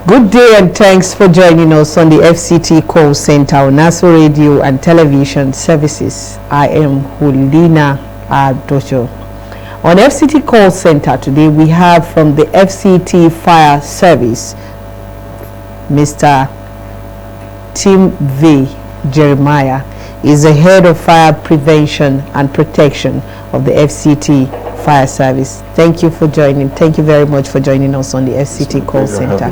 Good day and thanks for joining us on the FCT call center on Naso Radio and Television Services. I am Hulina Adojo. On FCT call center today we have from the FCT Fire Service, Mr. Tim V. Jeremiah is the head of fire prevention and protection of the FCT Fire Service. Thank you for joining. Thank you very much for joining us on the FCT call center.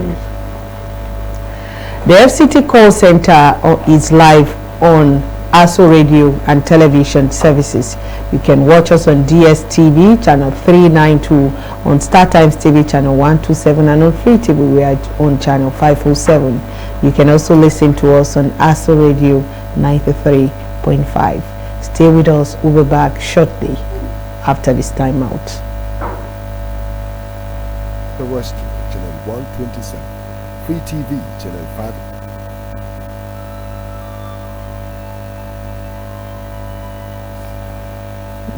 The FCT call center is live on ASO Radio and Television Services. You can watch us on DSTV channel 392, on Star Times TV channel 127, and on Free TV we are on channel 507. You can also listen to us on ASO Radio 93.5. Stay with us. We'll be back shortly after this time out. The West channel 127. Free TV, channel 5.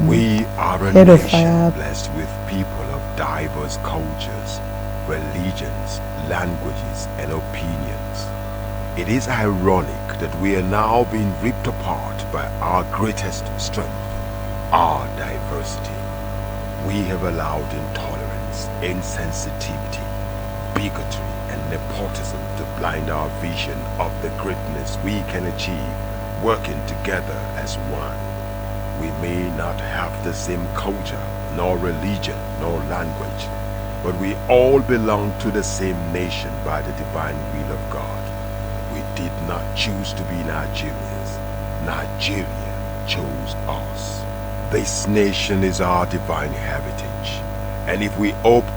We are a nation blessed with people of diverse cultures, religions, languages, and opinions. It is ironic that we are now being ripped apart by our greatest strength, our diversity. We have allowed intolerance, insensitivity, bigotry, and nepotism to blind our vision of the greatness we can achieve working together as one. We may not have the same culture, nor religion, nor language, but we all belong to the same nation by the divine will of God. We did not choose to be Nigerians. Nigeria chose us. This nation is our divine heritage, and if we open...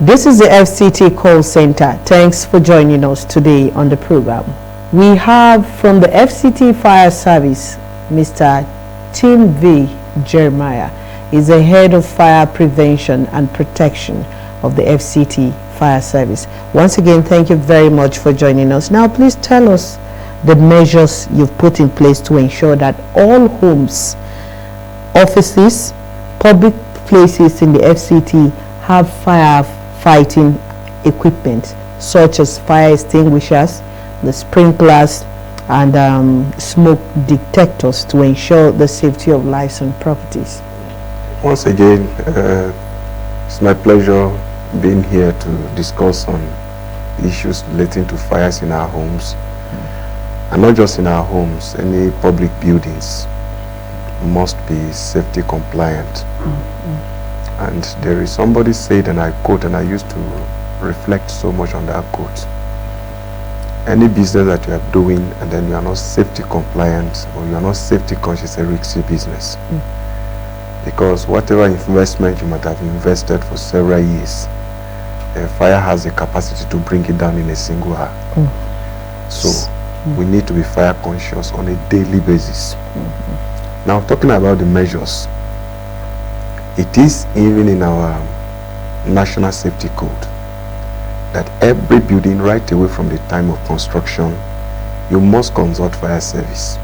This is the FCT call center. Thanks for joining us today on the program. We have from the FCT Fire Service, Mr. Tim V. Jeremiah is the head of fire prevention and protection of the FCT Fire Service. Once again, thank you very much for joining us. Now, please tell us the measures you've put in place to ensure that all homes, offices, public places in the FCT have firefighting equipment such as fire extinguishers, the sprinklers, and smoke detectors to ensure the safety of lives and properties. Once again, it's my pleasure being here to discuss on issues relating to fires in our homes, and not just in our homes. Any public buildings must be safety compliant. And there is somebody said, and I quote, and I used to reflect so much on that quote: any business that you are doing and then you are not safety compliant or you are not safety conscious, a risky business. Because whatever investment you might have invested for several years, a fire has the capacity to bring it down in a single hour. So we need to be fire conscious on a daily basis. Now, talking about the measures, it is even in our National Safety Code that every building, right away from the time of construction, you must consult fire service.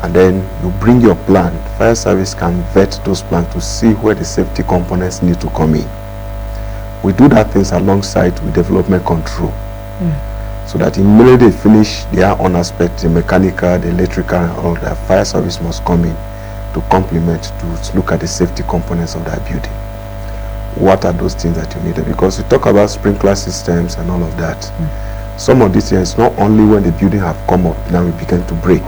And then you bring your plan. Fire service can vet those plans to see where the safety components need to come in. We do that things alongside with development control, so that immediately they finish their own aspect, the mechanical, the electrical, and all that, fire service must come in to complement, to look at the safety components of that building. What are those things that you need? Because we talk about sprinkler systems and all of that. Some of these things, not only when the building have come up, now we begin to break.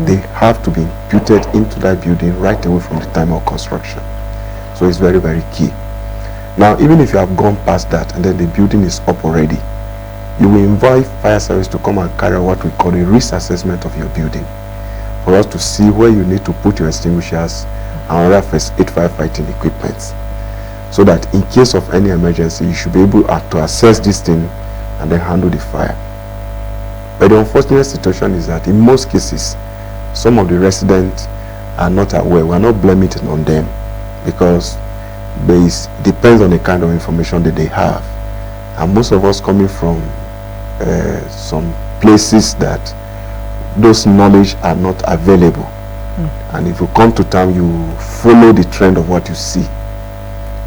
They have to be imputed into that building right away from the time of construction. So it's very, very key. Now, even if you have gone past that and then the building is up already, you will invite fire service to come and carry out what we call a risk assessment of your building, for us to see where you need to put your extinguishers and other first aid firefighting equipment, so that in case of any emergency, you should be able to assess this thing and then handle the fire. But the unfortunate situation is that in most cases, some of the residents are not aware. We are not blaming it on them, because it depends on the kind of information that they have. And most of us coming from some places that those knowledge are not available. And if you come to town, you follow the trend of what you see.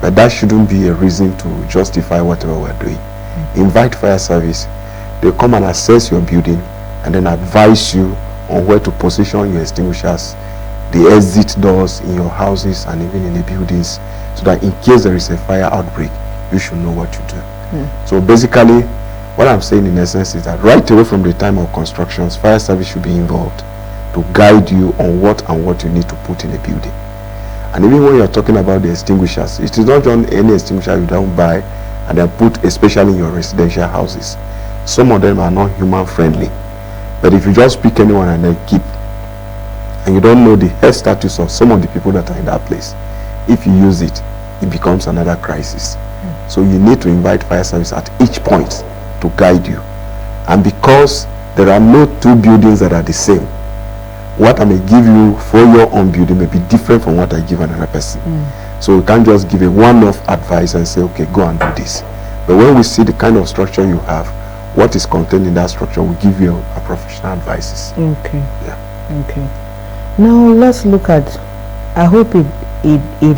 But that shouldn't be a reason to justify whatever we're doing. invite fire service. They'll come and assess your building and then advise you on where to position your extinguishers, the exit doors in your houses and even in the buildings, so that in case there is a fire outbreak, you should know what to do. So basically, what I'm saying in essence is that right away from the time of constructions, fire service should be involved to guide you on what you need to put in a building. And even when you're talking about the extinguishers, it is not just any extinguisher you don't buy and then put, especially in your residential houses. Some of them are not human friendly. But if you just pick anyone and then keep, and you don't know the health status of some of the people that are in that place, if you use it, it becomes another crisis. So you need to invite fire service at each point to guide you. And because there are no two buildings that are the same, what I may give you for your own building may be different from what I give another person. So you can't just give a one-off advice and say, okay, go and do this. But when we see the kind of structure you have, what is contained in that structure, we give you a professional advices. Okay. Yeah. Okay. Now let's look at, I hope it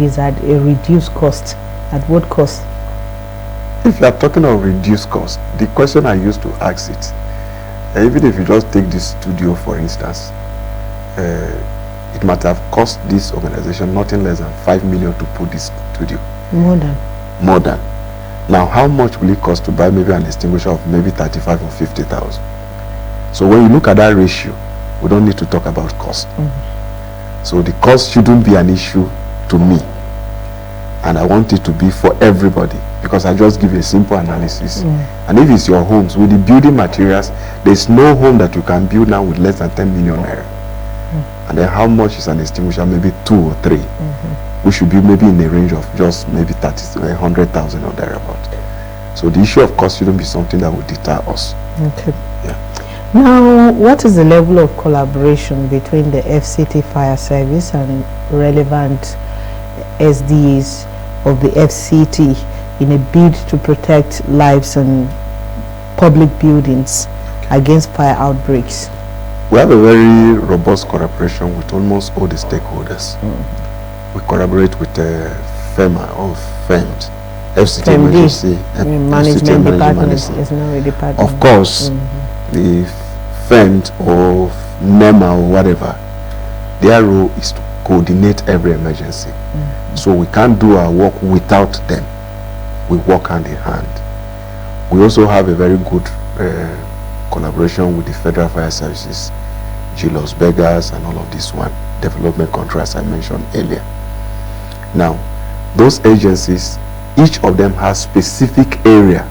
is at a reduced cost. At what cost? If you are talking of reduced cost, the question I used to ask it, even if you just take this studio for instance, it might have cost this organization nothing less than 5 million to put this studio. More than. Now, how much will it cost to buy maybe an extinguisher of maybe 35 or 50,000? So when you look at that ratio, we don't need to talk about cost. So the cost shouldn't be an issue to me. And I want it to be for everybody, because I just give you a simple analysis. And if it's your homes, with the building materials, there's no home that you can build now with less than 10 million naira. And then how much is an extinguisher? Maybe 2 or 3. We should be maybe in the range of just maybe 100,000 or thereabout. So the issue of cost shouldn't be something that would deter us. Okay. Yeah. Now, what is the level of collaboration between the FCT fire service and relevant SDs of the FCT in a bid to protect lives and public buildings against fire outbreaks? We have a very robust collaboration with almost all the stakeholders. We collaborate with FEMA or FEMT, FCT Emergency Management Department is now a department. Of course, the FEMT or NEMA or whatever, their role is to coordinate every emergency. So we can't do our work without them. We work hand in hand. We also have a very good collaboration with the Federal Fire Services, Julius Beggars and all of this one, development contracts I mentioned earlier. Now, those agencies, each of them has specific area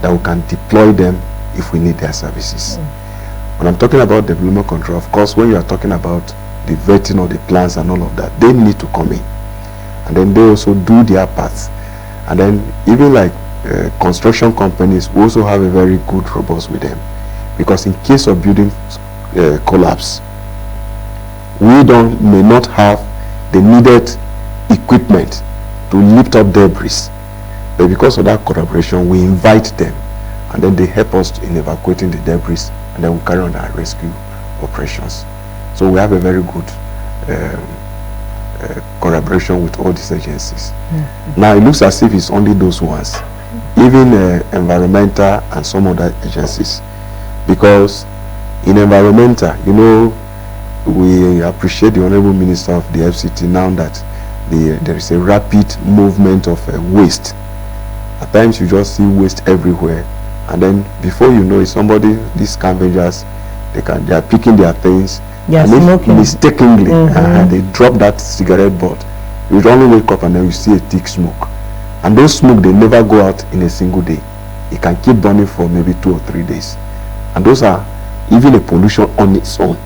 that we can deploy them if we need their services. When I'm talking about development control, of course, when you are talking about the vetting of the plans and all of that, they need to come in. And then they also do their parts. And then even like construction companies, we also have a very good robust with them. Because in case of building collapse, we may not have the needed equipment to lift up debris. But because of that collaboration, we invite them. And then they help us in evacuating the debris. And then we carry on our rescue operations. So we have a very good collaboration with all these agencies. Now it looks as if it's only those ones, even environmental and some other agencies, because in environmental, you know, we appreciate the Honorable Minister of the FCT now that there is a rapid movement of waste. At times you just see waste everywhere, and then before you know it, somebody, these scavengers, they are picking their things. Yeah, and smoking. if mistakenly they drop that cigarette butt, you only wake up and then you see a thick smoke. And those smoke, they never go out in a single day. It can keep burning for maybe 2 or 3 days. And those are even a pollution on its own.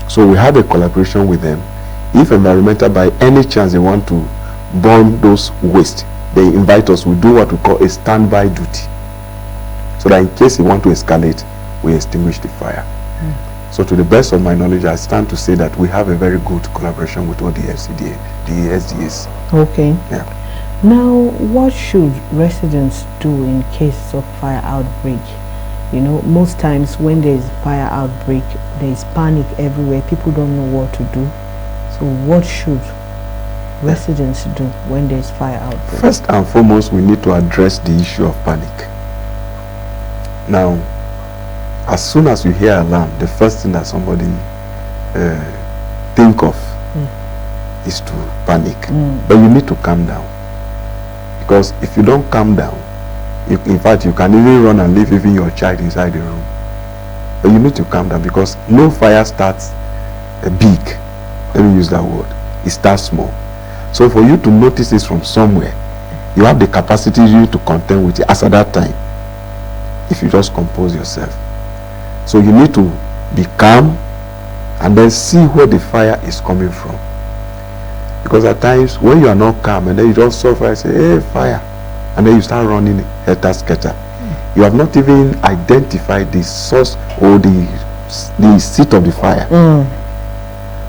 So we have a collaboration with them. If environmental, by any chance they want to burn those waste, they invite us. We do what we call a standby duty. So that in case they want to escalate, we extinguish the fire. So to the best of my knowledge, I stand to say that we have a very good collaboration with all the FCDA, the SDAs. Okay. Yeah. Now, what should residents do in case of fire outbreak? You know, most times when there is fire outbreak, there is panic everywhere. People don't know what to do. So what should residents do when there is fire outbreak? First and foremost, we need to address the issue of panic. Now, as soon as you hear alarm, the first thing that somebody think of is to panic. But you need to calm down, because if you don't calm down, in fact, you can even run and leave even your child inside the room. But you need to calm down, because no fire starts big. Let me use that word. It starts small. So for you to notice this from somewhere, you have the capacity to contend with it as at that time, if you just compose yourself. So you need to be calm and then see where the fire is coming from. Because at times when you are not calm and then you just suffer and say, hey, fire, and then you start running helter-skelter. You have not even identified the source or the seat of the fire.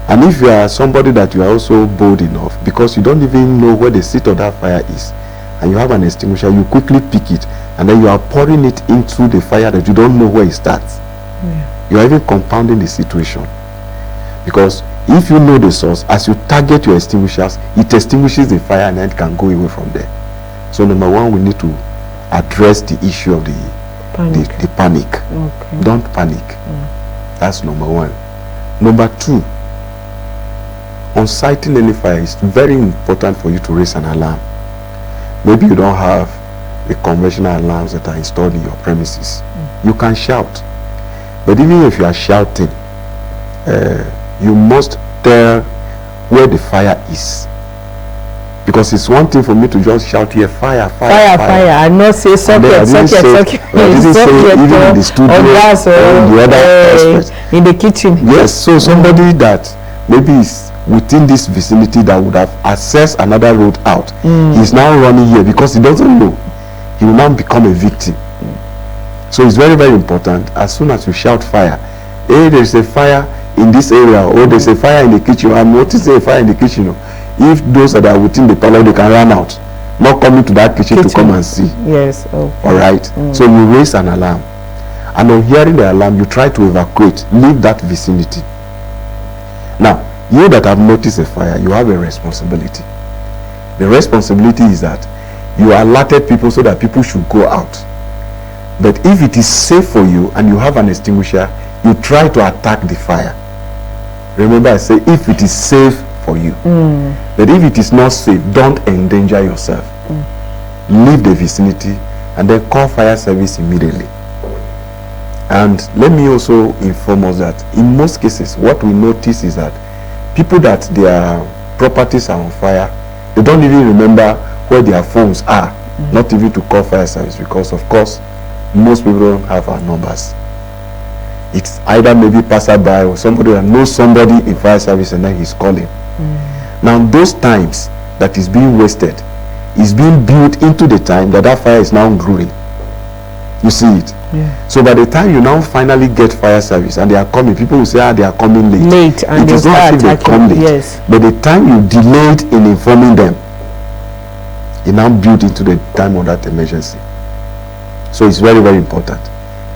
And if you are somebody that you are also bold enough, because you don't even know where the seat of that fire is, and you have an extinguisher, you quickly pick it, and then you are pouring it into the fire that you don't know where it starts. You are even compounding the situation. Because if you know the source, as you target your extinguishers, it extinguishes the fire and then it can go away from there. So number one, we need to address the issue of the panic. Okay. Don't panic. That's number one. Number two, on sighting any fire, it's very important for you to raise an alarm. Maybe you don't have the conventional alarms that are installed in your premises. You can shout. But even if you are shouting, you must tell where the fire is. Because it's one thing for me to just shout here, fire, fire, fire. I not say socket. I didn't say even in the studio or in the other aspect. In the kitchen. Yes, so somebody that maybe is within this vicinity that would have accessed another road out, he's now running here because he doesn't know. He will now become a victim. So it's very, very important. As soon as you shout fire, hey, there's a fire in this area, or there's a fire in the kitchen, I'm noticing a fire in the kitchen. If those that are within the parlor, they can run out, not coming to that kitchen to come and see. Yes. Okay. All right. So you raise an alarm, and on hearing the alarm, you try to evacuate, leave that vicinity. Now, you that have noticed a fire, you have a responsibility. The responsibility is that you alerted people so that people should go out. But if it is safe for you and you have an extinguisher, you try to attack the fire. Remember, I say if it is safe for you. But if it is not safe, don't endanger yourself. Leave the vicinity and then call fire service immediately. And let me also inform us that in most cases, what we notice is that people that their properties are on fire, they don't even remember where their phones are, not even to call fire service, because of course, most people don't have our numbers. It's either maybe passerby or somebody that knows somebody in fire service and then he's calling. Now those times that is being wasted is being built into the time that fire is now growing. You see it? Yeah. So by the time you now finally get fire service and they are coming, people will say, they are coming late. And it is not as if they come late. Yes. But the time you delayed in informing them, it now built into the time of that emergency. So it's very, very important.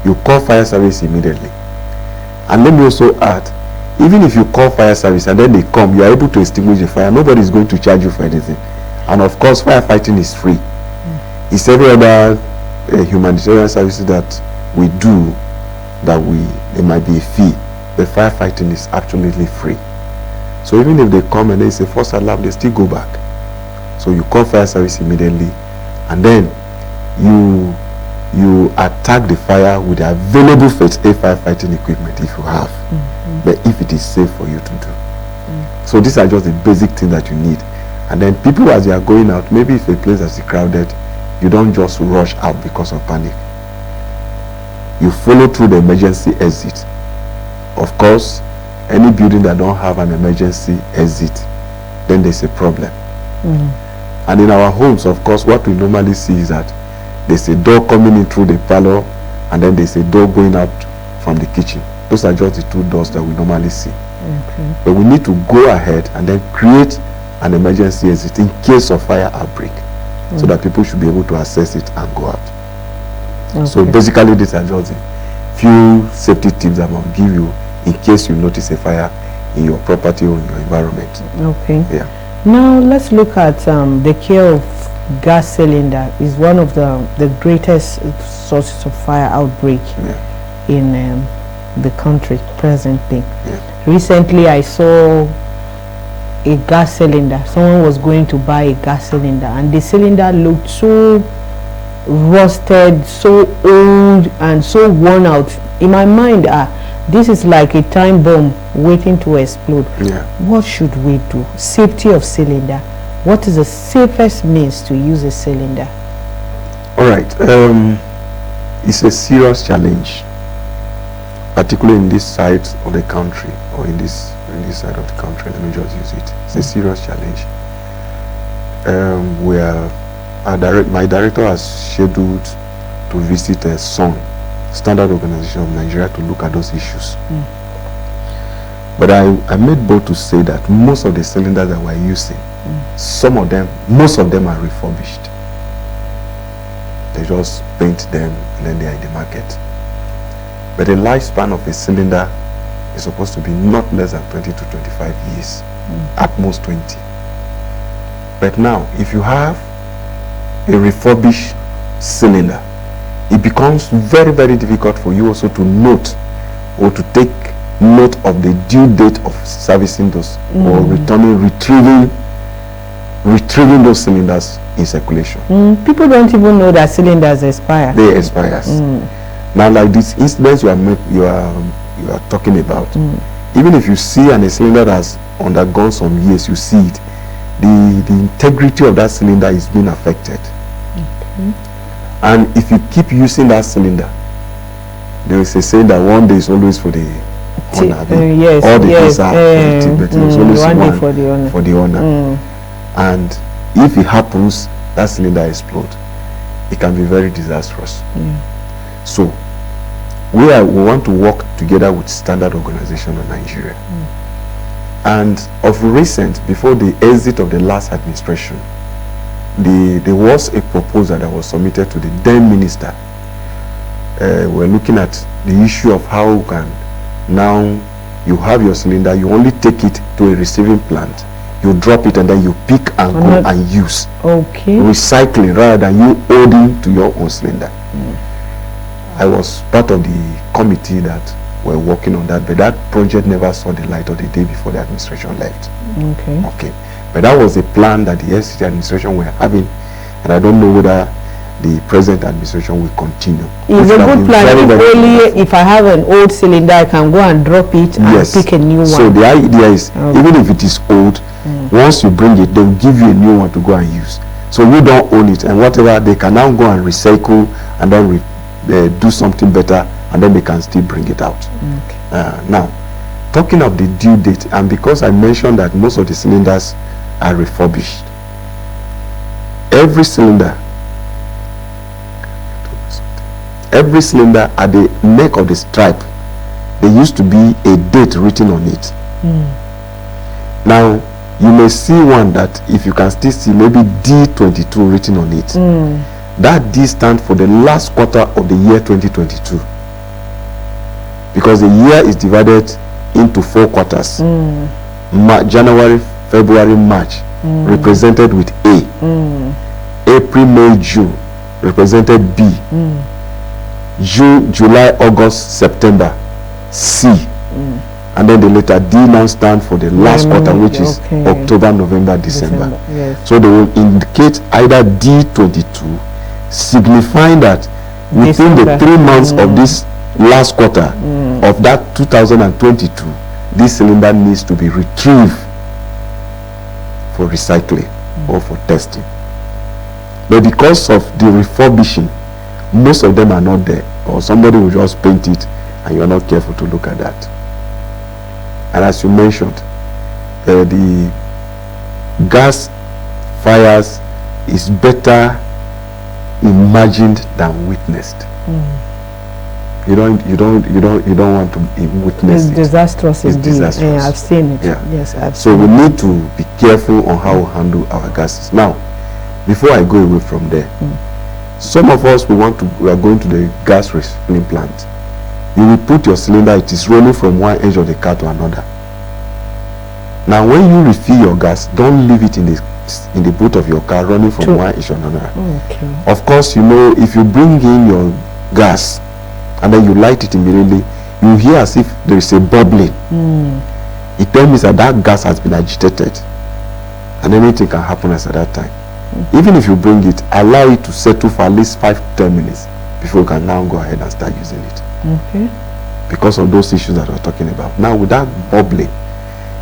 You call fire service immediately. And let me also add, even if you call fire service and then they come, you are able to extinguish the fire. Nobody is going to charge you for anything. And of course, firefighting is free. It's every other humanitarian services that we do that there might be a fee. But firefighting is absolutely free. So even if they come and they say false alarm, they still go back. So you call fire service immediately, and then you attack the fire with the available first aid firefighting equipment if you have, but if it is safe for you to do. So these are just the basic things that you need. And then people, as they are going out, maybe if a place is crowded, you don't just rush out because of panic. You follow through the emergency exit. Of course, any building that don't have an emergency exit, then there's a problem. And in our homes, of course, what we normally see is that there's a door coming in through the parlor, and then there's a door going out from the kitchen. Those are just the two doors that we normally see. But we need to go ahead and then create an emergency exit in case of fire outbreak, so that people should be able to access it and go out. So basically, these are just a few safety tips I'm going to give you in case you notice a fire in your property or in your environment. Okay. Yeah. Now let's look at the care of gas cylinder is one of the greatest sources of fire outbreak in the country presently. Recently, I saw a gas cylinder. Someone was going to buy a gas cylinder, and the cylinder looked so rusted, so old, and so worn out. In my mind, this is like a time bomb waiting to explode. What should we do? Safety of cylinder. What is the safest means to use a cylinder? All right. It's a serious challenge, particularly in this side of the country, or in this side of the country. Let me just use it. It's a serious challenge. My director has scheduled to visit a Standard Organization of Nigeria, to look at those issues. But I made bold to say that most of the cylinders that we're using, most of them are refurbished. They just paint them and then they are in the market. But the lifespan of a cylinder is supposed to be not less than 20 to 25 years, at most 20. But now, if you have a refurbished cylinder, it becomes very, very difficult for you also to note or to take note of the due date of servicing those or retrieving those cylinders in circulation. People don't even know that cylinders expire. They expire. Now, like these incidents you are talking about, even if you see a cylinder that's undergone some years, you see it, the integrity of that cylinder is being affected. And if you keep using that cylinder, there is a saying that one day is always for the owner. All the days are for the but it's always one for the owner. And if it happens, that cylinder explodes. It can be very disastrous. So we want to work together with Standard Organization of Nigeria. And of recent, before the exit of the last administration, there was a proposal that was submitted to the then minister. We're looking at the issue of how now you have your cylinder, you only take it to a receiving plant, you drop it, and then you pick and go and use. Recycling rather than you holding to your own cylinder. I was part of the committee that were working on that, but that project never saw the light of the day before the administration left. But that was a plan that the FCT administration were having, and I don't know whether the present administration will continue. It's a good plan. If I have an old cylinder, I can go and drop it and pick a new one. So the idea is, even if it is old, once you bring it, they will give you a new one to go and use. So you don't own it, and whatever, they can now go and recycle and then do something better, and then they can still bring it out. Now, talking of the due date, and because I mentioned that most of the cylinders are refurbished, every cylinder at the neck of the stripe, there used to be a date written on it. Now, you may see one that, if you can still see, maybe D22 written on it. That D stands for the last quarter of the year 2022, because the year is divided into 4 quarters. January, February, March, represented with A. April, May, June, represented B. June, July, August, September, C. And then the letter D now stands for the last quarter, which is October, November, December. So they will indicate either D22, signifying that within the 3 months of this last quarter of that 2022, this cylinder needs to be retrieved for recycling or for testing. But because of the refurbishing, most of them are not there, or somebody will just paint it and you're not careful to look at that. And as you mentioned, the gas fires is better imagined than witnessed. You don't want to witness it. Disastrous. It's disastrous. Yeah, I've seen it. Yes, I've seen we need to be careful on how we handle our gases. Now, before I go away from there, some of us we are going to the gas refilling plant. You will put your cylinder, it is rolling from one edge of the car to another. Now, when you refill your gas, don't leave it in the is in the boot of your car running from one issue to another. Okay. Of course, you know, if you bring in your gas and then you light it immediately, you hear as if there is a bubbling. It tells me that that gas has been agitated and anything can happen as at that time. Even if you bring it, allow it to settle for at least 5 to 10 minutes before you can now go ahead and start using it. Okay. Because of those issues that we're talking about. Now, with that bubbling,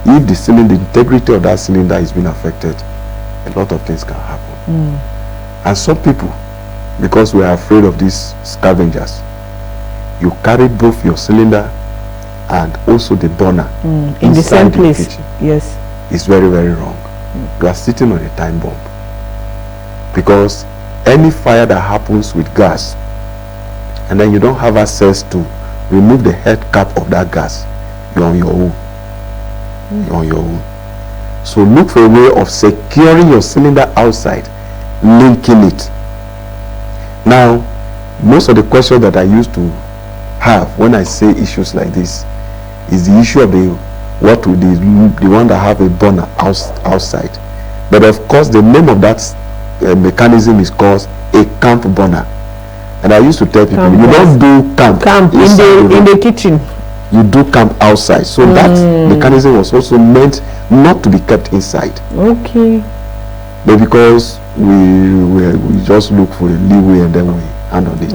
if the cylinder, the integrity of that cylinder is being affected, a lot of things can happen. And some people, because we are afraid of these scavengers, you carry both your cylinder and also the burner in the same place. Kitchen. Yes. It's very, very wrong. You are sitting on a time bomb. Because any fire that happens with gas and then you don't have access to remove the head cap of that gas, you're on your own. You're on your own. So look for a way of securing your cylinder outside, linking it. Now, most of the questions that I used to have when I say issues like this is the issue of the one that have a burner outside. But of course, the name of that mechanism is called a camp burner. And I used to tell people, you don't do camp in the kitchen. You do camp outside. So that mechanism was also meant not to be kept inside. Okay. But because we just look for a leeway and then we handle it.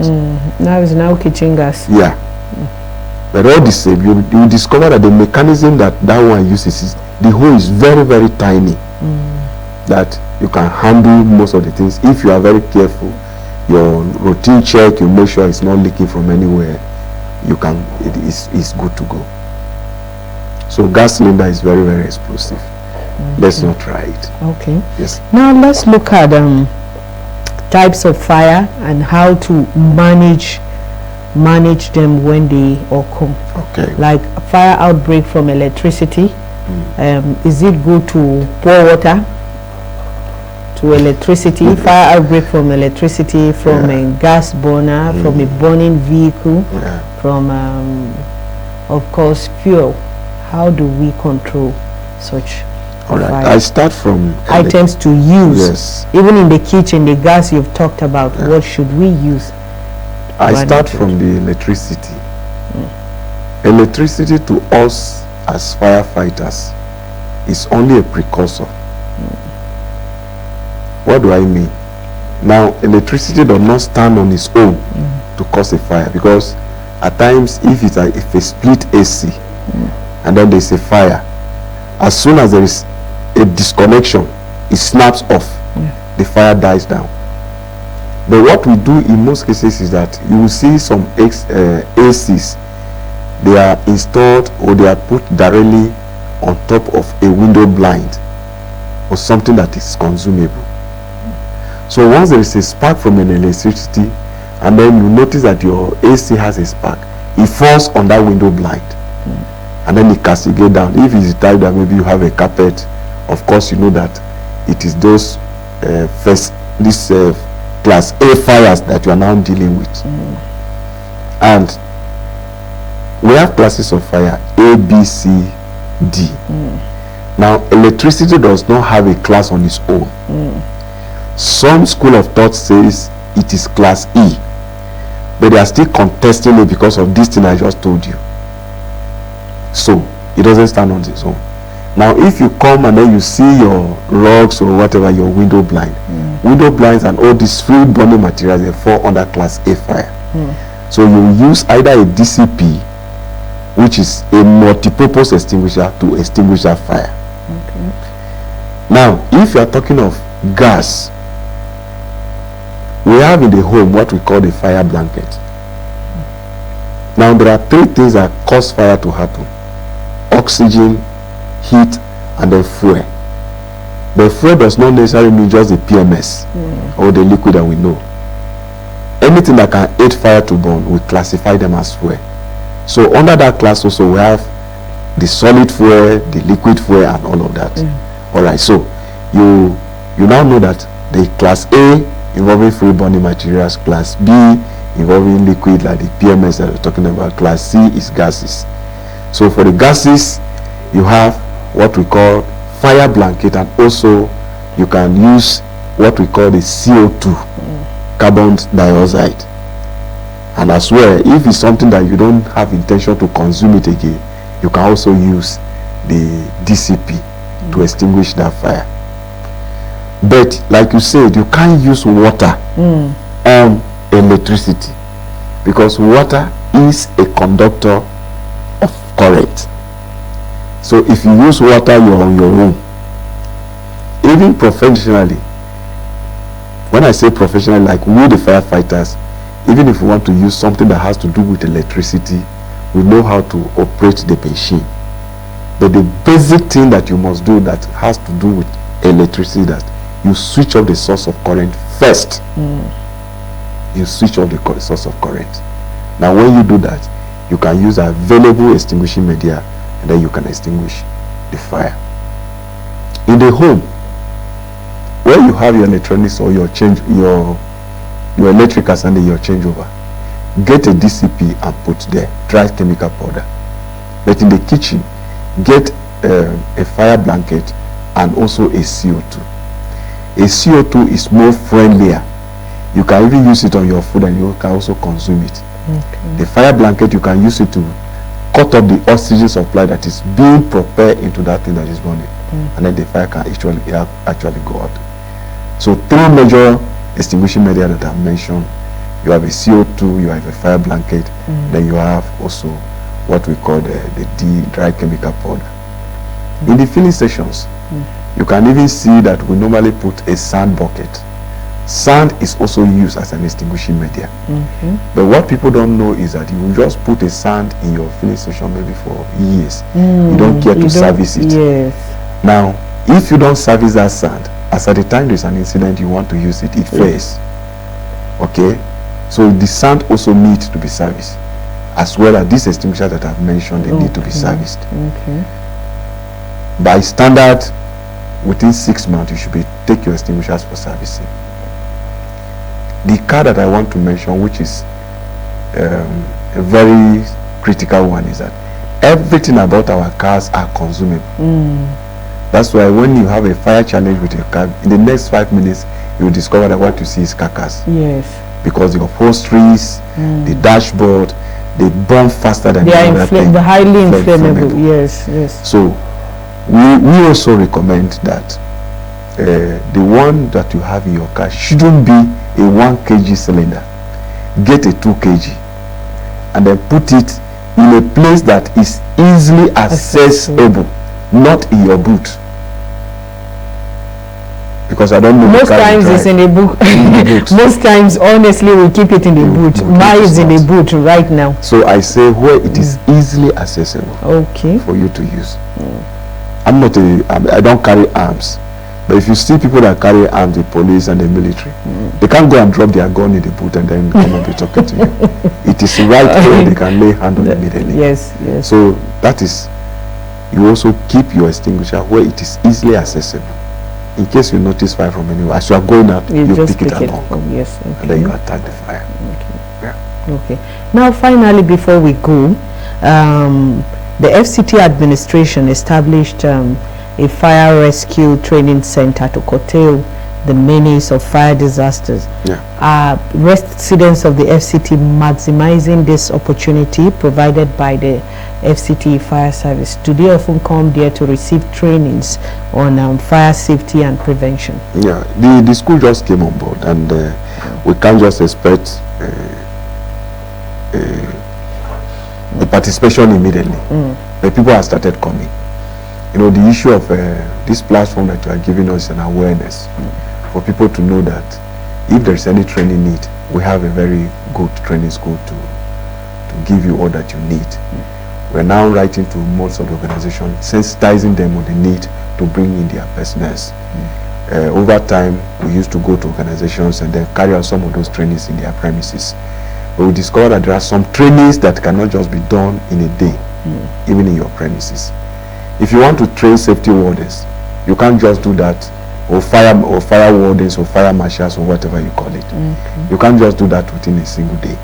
Now it's now kitchen gas. Yeah. But all the same, you discover that the mechanism that one uses is, the hole is very, very tiny. That you can handle most of the things if you are very careful. Your routine check, you make sure it's not leaking from anywhere. It is good to go. So gas cylinder is very, very explosive. Let's not try it. Okay. Yes. Now let's look at types of fire and how to manage them when they occur. Okay. Like a fire outbreak from electricity. Is it good to pour water to electricity? Fire outbreak from electricity, from a gas burner, from a burning vehicle, from of course fuel. How do we control such all right fire? I start from items to use. Yes. Even in the kitchen, the gas you've talked about, what should we use? I start from the electricity. Electricity to us as firefighters is only a precursor. What do I mean? Now, electricity does not stand on its own to cause a fire, because at times if a split AC and then there's a fire, as soon as there is a disconnection, it snaps off, the fire dies down. But what we do in most cases is that you will see some ACs, they are installed or they are put directly on top of a window blind or something that is consumable. So once there is a spark from an electricity and then you notice that your AC has a spark, it falls on that window blind and then it castigates down. If it's the type that maybe you have a carpet, of course you know that it is those class A fires that you are now dealing with. And we have classes of fire A, B, C, D. Now electricity does not have a class on its own. Some school of thought says it is class E, but they are still contesting it because of this thing I just told you. So it doesn't stand on its own. Now if you come and then you see your rugs or whatever, your window blind, window blinds and all these free burning materials, they fall under class A fire. So you use either a DCP, which is a multi-purpose extinguisher, to extinguish that fire. Now if you are talking of gas, we have in the home what we call the fire blanket. Now there are 3 things that cause fire to happen: oxygen, heat, and then fuel. But fuel does not necessarily mean just the PMS or the liquid that we know. Anything that can aid fire to burn, we classify them as fuel. So under that class also we have the solid fuel, the liquid fuel, and all of that. Alright, so you now know that the class A involving free burning materials, class B involving liquid like the PMS that we're talking about, class C is gases. So for the gases, you have what we call fire blanket and also you can use what we call the CO2, carbon dioxide. And as well, if it's something that you don't have intention to consume it again, you can also use the DCP to extinguish that fire. But like you said, you can't use water on electricity, because water is a conductor of current. So if you use water, you're on your own. Even professionally, when I say professionally, like we the firefighters, even if we want to use something that has to do with electricity, we know how to operate the machine. But the basic thing that you must do that has to do with electricity, that you switch off the source of current first. You switch off the source of current. Now when you do that, you can use available extinguishing media, and then you can extinguish the fire. In the home, where you have your electronics or your electricals and your changeover, get a DCP and put there, dry chemical powder. But in the kitchen, get a fire blanket and also a CO2. A CO2 is more friendlier. You can even use it on your food, and you can also consume it. The fire blanket, you can use it to cut off the oxygen supply that is being prepared into that thing that is burning, and then the fire can actually go out. So 3 major extinguishing media that I've mentioned. You have a CO2, you have a fire blanket, then you have also what we call the dry chemical powder. In the filling stations, you can even see that we normally put a sand bucket. Sand is also used as an extinguishing media. But what people don't know is that you will just put a sand in your filling station maybe for years. You don't care to service it. Yes. Now, if you don't service that sand, as at the time there's an incident you want to use it, it fails. Okay? So the sand also needs to be serviced, as well as these extinguishers that I've mentioned, they need to be serviced. By standard, within 6 months you should take your extinguishers for servicing. The car that I want to mention, which is a very critical one, is that everything about our cars are consumable. That's why when you have a fire challenge with your car, in the next 5 minutes you will discover that what you see is carcass. Yes. Because the upholsteries, the dashboard, they burn faster than they are highly inflammable. Yes, yes. So we also recommend that the one that you have in your car shouldn't be a 1 kg cylinder. Get a 2 kg and then put it in a place that is easily accessible, not in your boot. Because I don't know. Most times it's in the boot. Most times, honestly, we keep it in the boot. Mine is in the boot right now. So I say where it is easily accessible. Okay. For you to use. I don't carry arms. But if you see people that carry arms, the police and the military, they can't go and drop their gun in the boot and then come and be talking to you. It is right where they can lay hand on immediately. Yes, yes. So that is, you also keep your extinguisher where it is easily accessible. In case you notice fire from anywhere, as you are going out, you pick it along. Yes, okay. And then you attack the fire. Okay. Yeah. Okay. Now, finally, before we go, the FCT administration established a fire rescue training center to curtail the menace of fire disasters. Yeah. Residents of the FCT maximizing this opportunity provided by the FCT Fire Service. Do they often come there to receive trainings on fire safety and prevention? Yeah, the school just came on board, and we can't just expect the participation immediately. The people have started coming. You know, the issue of this platform that you are giving us is an awareness for people to know that if there is any training need, we have a very good training school to give you all that you need. We're now writing to most of the organizations, sensitizing them on the need to bring in their personnel. Over time, we used to go to organizations and then carry out some of those trainings in their premises. But we discovered that there are some trainings that cannot just be done in a day, even in your premises. If you want to train safety wardens, you can't just do that, or fire wardens or fire marshals or whatever you call it. You can't just do that within a single day.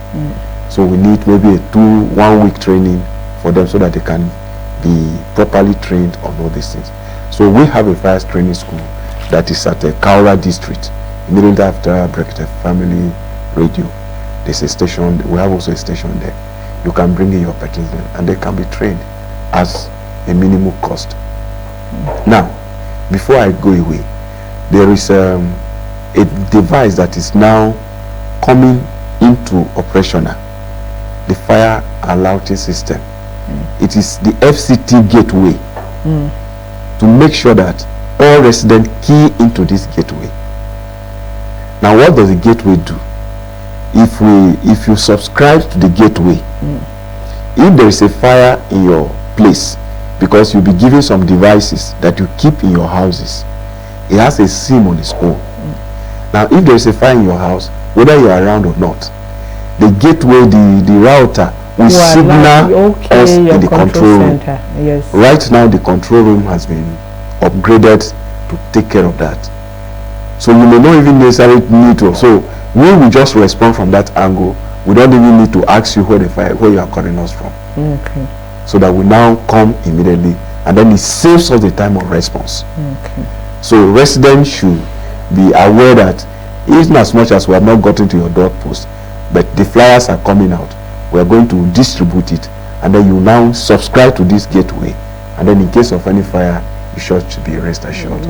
So we need maybe a 1 week training for them so that they can be properly trained on all these things. So we have a fire training school that is at Kaura district, immediately after Brekete Family Radio. There's a station, we have also a station there. You can bring in your participants and they can be trained as a minimum cost. Now, before I go away, there is a device that is now coming into operational, the fire alerting system. It is the FCT gateway to make sure that all residents key into this gateway. Now, what does the gateway do? If you subscribe to the gateway, if there is a fire in your place, because you'll be given some devices that you keep in your houses, it has a SIM on its own. Now, if there is a fire in your house, whether you are around or not, the gateway, the router will signal us in the control room. Yes. Right now, the control room has been upgraded to take care of that. So you may not even necessarily need to. So we will just respond from that angle. We don't even need to ask you where you are calling us from. Okay. So that we now come immediately, and then it saves us the time of response. Okay. So residents should be aware that even as much as we have not gotten to your doorpost, but the flyers are coming out, we are going to distribute it, and then you now subscribe to this gateway, and then in case of any fire, you should be rest assured.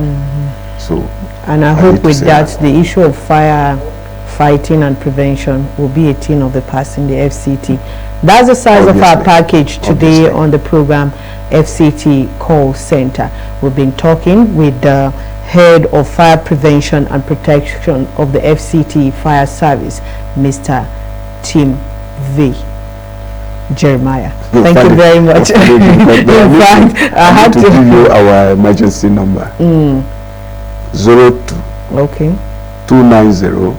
So, and I hope with that, the issue of fire fighting and prevention will be a thing of the past in the FCT. That's the size of our package today on the program FCT Call Center. We've been talking with the Head of Fire Prevention and Protection of the FCT Fire Service, Mr. Tim V. Jeremiah. Thank you very much. In fact, I had to give you our emergency number. 02 okay 290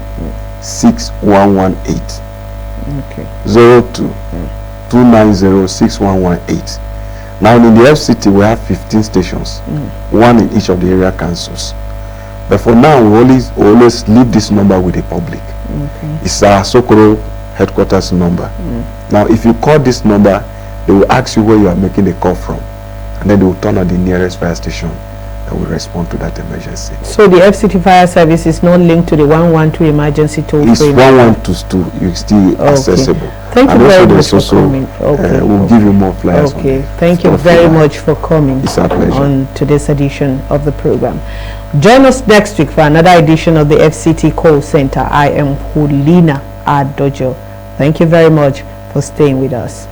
6118. Okay. 02 290 6118. Now in the FCT we have 15 stations, one in each of the area councils. But for now we always leave this number with the public. It's our Sokoro headquarters number. Now if you call this number, they will ask you where you are making the call from, and then they will turn on the nearest fire station that will respond to that emergency. So the FCT Fire Service is not linked to the 112 emergency toll free? It's 112, it's still accessible. Thank you very much for coming. We'll give you more flyers. Okay, thank you very much for coming. It's our pleasure. On today's edition of the program. Join us next week for another edition of the FCT Call Center. I am Hulina Adojo. Thank you very much for staying with us.